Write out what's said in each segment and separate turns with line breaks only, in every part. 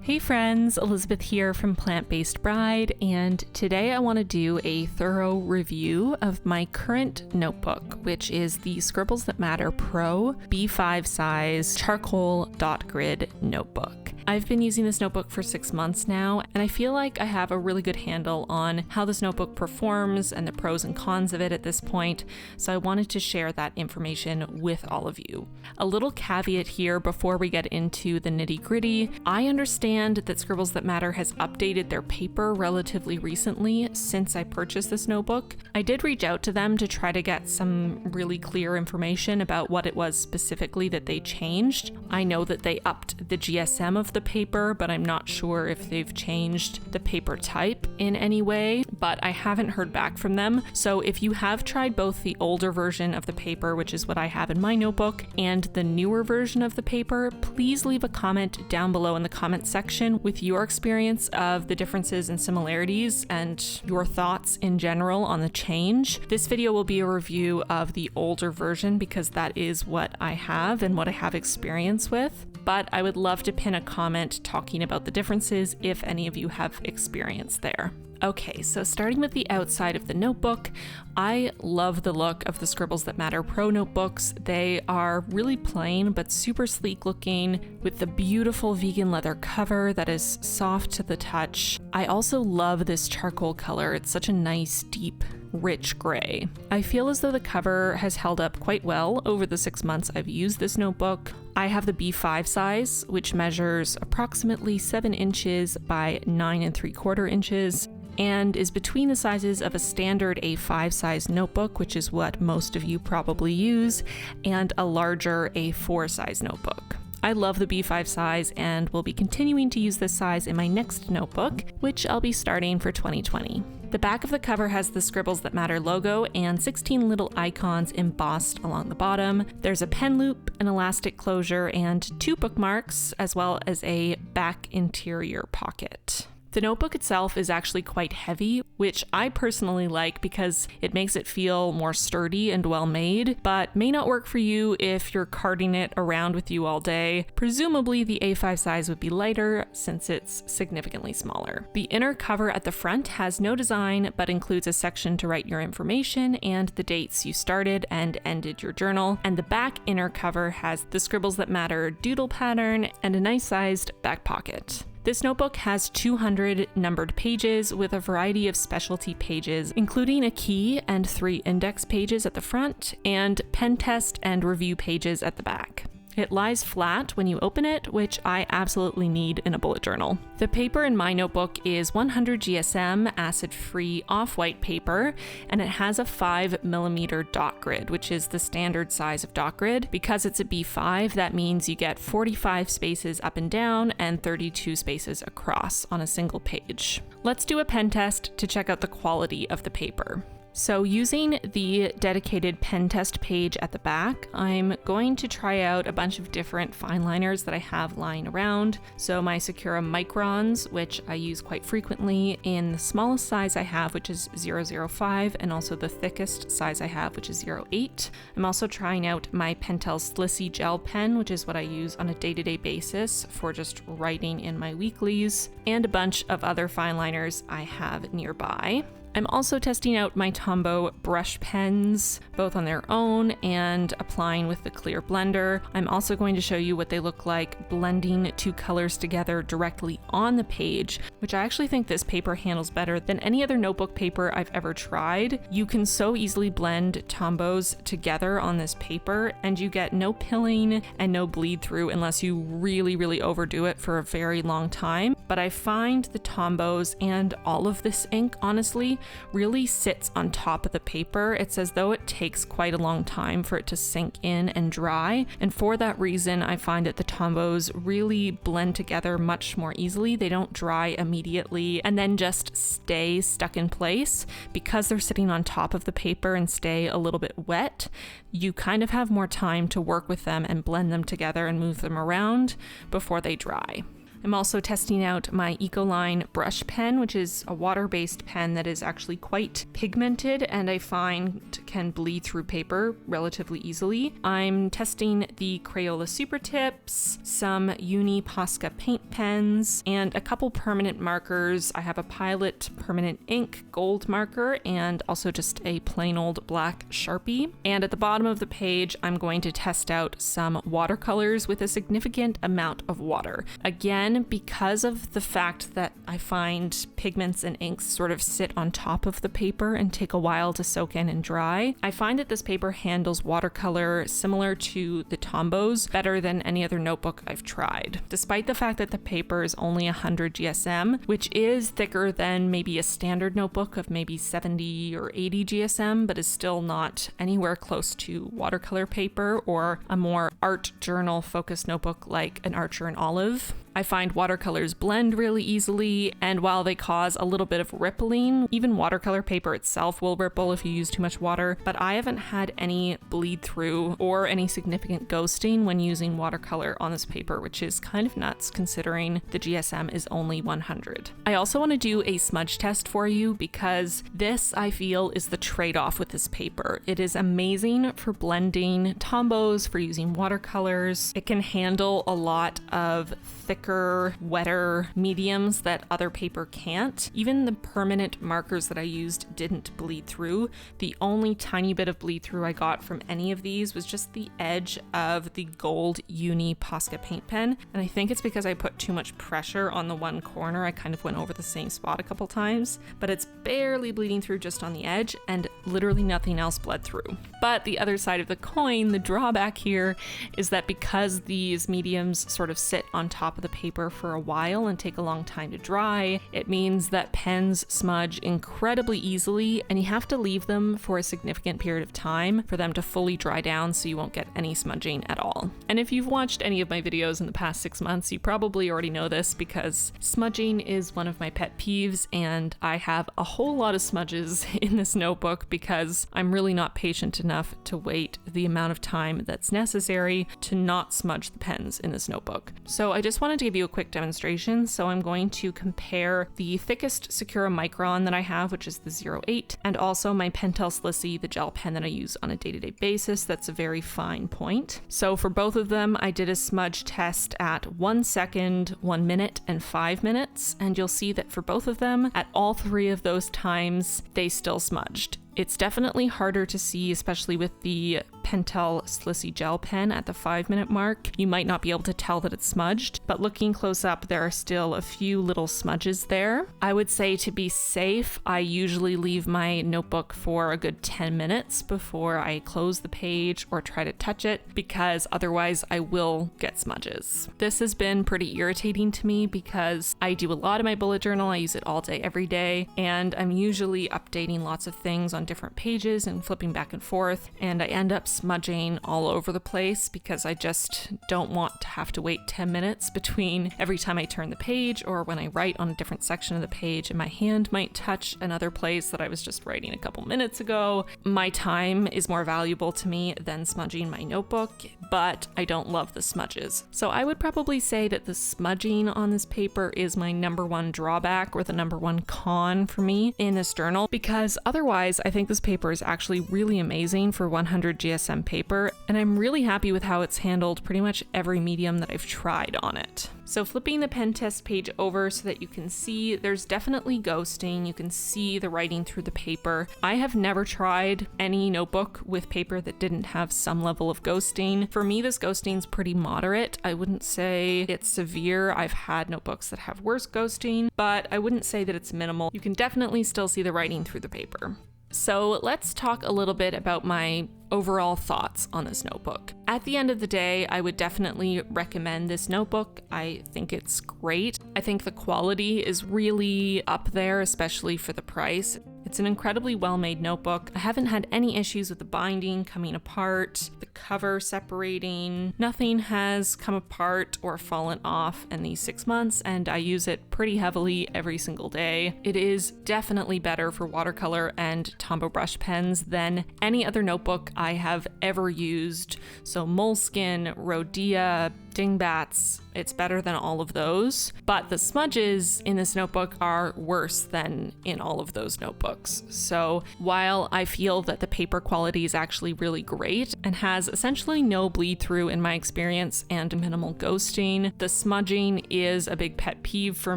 Hey friends, Elizabeth here from Plant-Based Bride, and today I want to do a thorough review of my current notebook, which is the Scribbles That Matter Pro B5 size charcoal dot grid notebook. I've been using this notebook for 6 months now, and I feel like I have a really good handle on how this notebook performs and the pros and cons of it at this point, so I wanted to share that information with all of you. A little caveat here before we get into the nitty-gritty. I understand that Scribbles That Matter has updated their paper relatively recently since I purchased this notebook. I did reach out to them to try to get some really clear information about what it was specifically that they changed. I know that they upped the GSM of the paper, but I'm not sure if they've changed the paper type in any way, but I haven't heard back from them. So if you have tried both the older version of the paper, which is what I have in my notebook, and the newer version of the paper, please leave a comment down below in the comment section with your experience of the differences and similarities and your thoughts in general on the change. This video will be a review of the older version because that is what I have and what I have experience with, but I would love to pin a comment talking about the differences if any of you have experience there. Okay, so starting with the outside of the notebook, I love the look of the Scribbles That Matter Pro notebooks. They are really plain but super sleek looking with the beautiful vegan leather cover that is soft to the touch. I also love this charcoal color. It's such a nice, deep, rich gray. I feel as though the cover has held up quite well over the 6 months I've used this notebook. I have the B5 size, which measures approximately 7 inches by 9 3/4 inches. And is between the sizes of a standard A5 size notebook, which is what most of you probably use, and a larger A4 size notebook. I love the B5 size and will be continuing to use this size in my next notebook, which I'll be starting for 2020. The back of the cover has the Scribbles That Matter logo and 16 little icons embossed along the bottom. There's a pen loop, an elastic closure, and 2 bookmarks, as well as a back interior pocket. The notebook itself is actually quite heavy, which I personally like because it makes it feel more sturdy and well made, but may not work for you if you're carting it around with you all day. Presumably the A5 size would be lighter since it's significantly smaller. The inner cover at the front has no design, but includes a section to write your information and the dates you started and ended your journal. And the back inner cover has the Scribbles That Matter doodle pattern and a nice sized back pocket. This notebook has 200 numbered pages with a variety of specialty pages, including a key and 3 index pages at the front and pen test and review pages at the back. It lies flat when you open it, which I absolutely need in a bullet journal. The paper in my notebook is 100 GSM acid-free off-white paper, and it has a 5mm dot grid, which is the standard size of dot grid. Because it's a B5, that means you get 45 spaces up and down and 32 spaces across on a single page. Let's do a pen test to check out the quality of the paper. So using the dedicated pen test page at the back, I'm going to try out a bunch of different fine liners that I have lying around. So my Sakura Microns, which I use quite frequently in the smallest size I have, which is 005, and also the thickest size I have, which is 08. I'm also trying out my Pentel Slissie Gel Pen, which is what I use on a day-to-day basis for just writing in my weeklies, and a bunch of other fine liners I have nearby. I'm also testing out my Tombow brush pens, both on their own and applying with the clear blender. I'm also going to show you what they look like blending 2 colors together directly on the page, which I actually think this paper handles better than any other notebook paper I've ever tried. You can so easily blend Tombows together on this paper, and you get no pilling and no bleed through unless you really overdo it for a very long time. But I find the Tombows and all of this ink, honestly, really sits on top of the paper. It's as though it takes quite a long time for it to sink in and dry, and for that reason I find that the Tombows really blend together much more easily. They don't dry immediately and then just stay stuck in place. Because they're sitting on top of the paper and stay a little bit wet, you kind of have more time to work with them and blend them together and move them around before they dry. I'm also testing out my Ecoline brush pen, which is a water-based pen that is actually quite pigmented and I find can bleed through paper relatively easily. I'm testing the Crayola Super Tips, some Uni Posca paint pens, and a couple permanent markers. I have a Pilot permanent ink gold marker and also just a plain old black Sharpie. And at the bottom of the page, I'm going to test out some watercolors with a significant amount of water. Again, because of the fact that I find pigments and inks sort of sit on top of the paper and take a while to soak in and dry, I find that this paper handles watercolor similar to the tombows better than any other notebook I've tried. Despite the fact that the paper is only 100 GSM, which is thicker than maybe a standard notebook of maybe 70 or 80 GSM, but is still not anywhere close to watercolor paper or a more art journal focused notebook like an Archer and Olive. I find watercolors blend really easily, and while they cause a little bit of rippling, even watercolor paper itself will ripple if you use too much water, but I haven't had any bleed through or any significant ghosting when using watercolor on this paper, which is kind of nuts considering the GSM is only 100. I also want to do a smudge test for you because this, I feel, is the trade-off with this paper. It is amazing for blending tombows, for using watercolors. It can handle a lot of thicker, wetter mediums that other paper can't. Even the permanent markers that I used didn't bleed through. The only tiny bit of bleed through I got from any of these was just the edge of the gold Uni Posca paint pen. And I think it's because I put too much pressure on the one corner. I kind of went over the same spot a couple times, but it's barely bleeding through just on the edge and literally nothing else bled through. But the other side of the coin, the drawback here, is that because these mediums sort of sit on top of the paper for a while and take a long time to dry, it means that pens smudge incredibly easily and you have to leave them for a significant period of time for them to fully dry down so you won't get any smudging at all. And if you've watched any of my videos in the past 6 months, you probably already know this because smudging is one of my pet peeves and I have a whole lot of smudges in this notebook because I'm really not patient enough to wait the amount of time that's necessary to not smudge the pens in this notebook. So I just wanted to give you a quick demonstration. So I'm going to compare the thickest Sakura Micron that I have, which is the 08, and also my Pentel Slissie, the gel pen that I use on a day-to-day basis. That's a very fine point. So for both of them, I did a smudge test at 1 second, 1 minute, and 5 minutes. And you'll see that for both of them, at all 3 of those times, they still smudged. It's definitely harder to see, especially with the Pentel Slissie gel pen at the 5-minute mark. You might not be able to tell that it's smudged, but looking close up, there are still a few little smudges there. I would say to be safe, I usually leave my notebook for a good 10 minutes before I close the page or try to touch it, because otherwise I will get smudges. This has been pretty irritating to me because I do a lot of my bullet journal. I use it all day, every day, and I'm usually updating lots of things on different pages and flipping back and forth, and I end up smudging all over the place because I just don't want to have to wait 10 minutes between every time I turn the page or when I write on a different section of the page and my hand might touch another place that I was just writing a couple minutes ago. My time is more valuable to me than smudging my notebook, but I don't love the smudges. So I would probably say that the smudging on this paper is my #1 drawback or the #1 con for me in this journal, because otherwise I think this paper is actually really amazing for 100 GSM paper, and I'm really happy with how it's handled pretty much every medium that I've tried on it. So flipping the pen test page over so that you can see, there's definitely ghosting. You can see the writing through the paper. I have never tried any notebook with paper that didn't have some level of ghosting. For me, this ghosting's pretty moderate. I wouldn't say it's severe. I've had notebooks that have worse ghosting, but I wouldn't say that it's minimal. You can definitely still see the writing through the paper. So let's talk a little bit about my overall thoughts on this notebook. At the end of the day, I would definitely recommend this notebook. I think it's great. I think the quality is really up there, especially for the price. It's an incredibly well-made notebook. I haven't had any issues with the binding coming apart. The cover separating. Nothing has come apart or fallen off in these 6 months, and I use it pretty heavily every single day. It is definitely better for watercolor and Tombow brush pens than any other notebook I have ever used. So Moleskine, Rhodia, Dingbats, it's better than all of those. But the smudges in this notebook are worse than in all of those notebooks. So while I feel that the paper quality is actually really great and has essentially no bleed through in my experience and minimal ghosting, the smudging is a big pet peeve for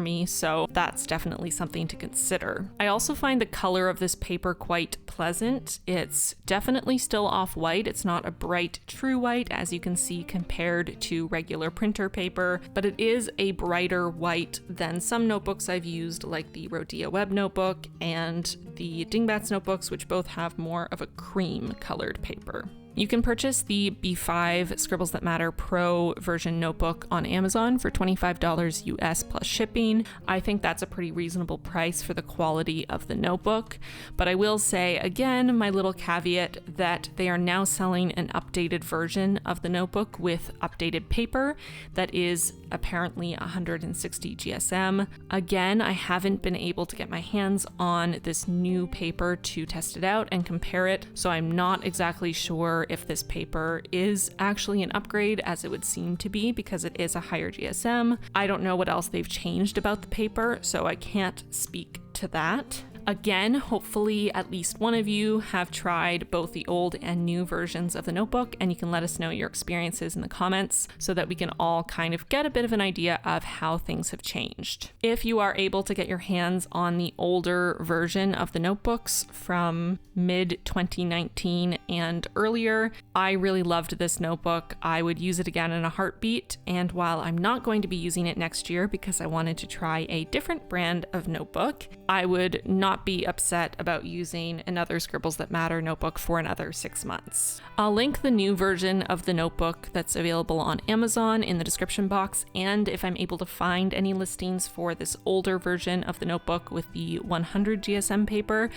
me, so that's definitely something to consider. I also find the color of this paper quite pleasant. It's definitely still off-white. It's not a bright true white, as you can see, compared to regular printer paper, but it is a brighter white than some notebooks I've used, like the Rhodia Web notebook and the Dingbats notebooks, which both have more of a cream colored paper. You can purchase the B5 Scribbles That Matter Pro version notebook on Amazon for $25 US plus shipping. I think that's a pretty reasonable price for the quality of the notebook, but I will say again, my little caveat, that they are now selling an updated version of the notebook with updated paper that is apparently 160 GSM. Again, I haven't been able to get my hands on this new paper to test it out and compare it, so I'm not exactly sure if this paper is actually an upgrade, as it would seem to be because it is a higher GSM. I don't know what else they've changed about the paper, so I can't speak to that. Again, hopefully at least one of you have tried both the old and new versions of the notebook, and you can let us know your experiences in the comments so that we can all kind of get a bit of an idea of how things have changed. If you are able to get your hands on the older version of the notebooks from mid-2019 and earlier, I really loved this notebook. I would use it again in a heartbeat, and while I'm not going to be using it next year because I wanted to try a different brand of notebook, I would not be upset about using another Scribbles That Matter notebook for another 6 months. I'll link the new version of the notebook that's available on Amazon in the description box, and if I'm able to find any listings for this older version of the notebook with the 100 GSM paper,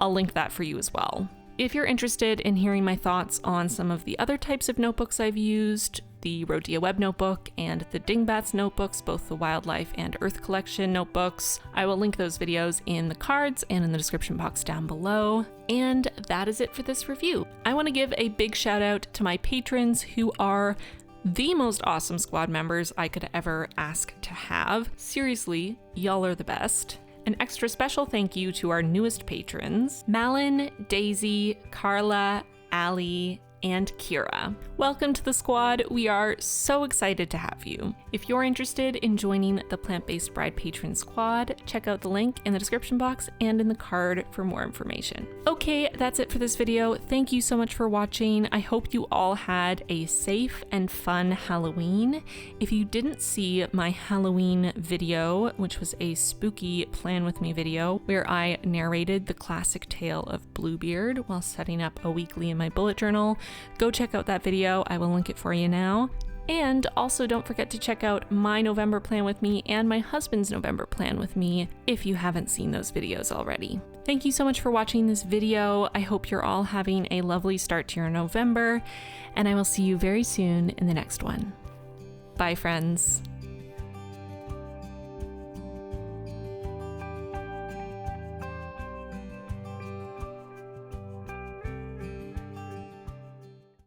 I'll link that for you as well. If you're interested in hearing my thoughts on some of the other types of notebooks I've used, the Rhodia Web notebook and the Dingbats notebooks, both the Wildlife and Earth Collection notebooks, I will link those videos in the cards and in the description box down below. And that is it for this review. I want to give a big shout out to my patrons, who are the most awesome squad members I could ever ask to have. Seriously, y'all are the best. An extra special thank you to our newest patrons, Malin, Daisy, Carla, Allie, and Kira. Welcome to the squad. We are so excited to have you. If you're interested in joining the Plant-Based Bride Patron Squad, check out the link in the description box and in the card for more information. Okay, that's it for this video. Thank you so much for watching. I hope you all had a safe and fun Halloween. If you didn't see my Halloween video, which was a spooky plan with me video where I narrated the classic tale of Bluebeard while setting up a weekly in my bullet journal, go check out that video. I will link it for you now. And also don't forget to check out my November plan with me and my husband's November plan with me if you haven't seen those videos already. Thank you so much for watching this video. I hope you're all having a lovely start to your November, and I will see you very soon in the next one. Bye, friends.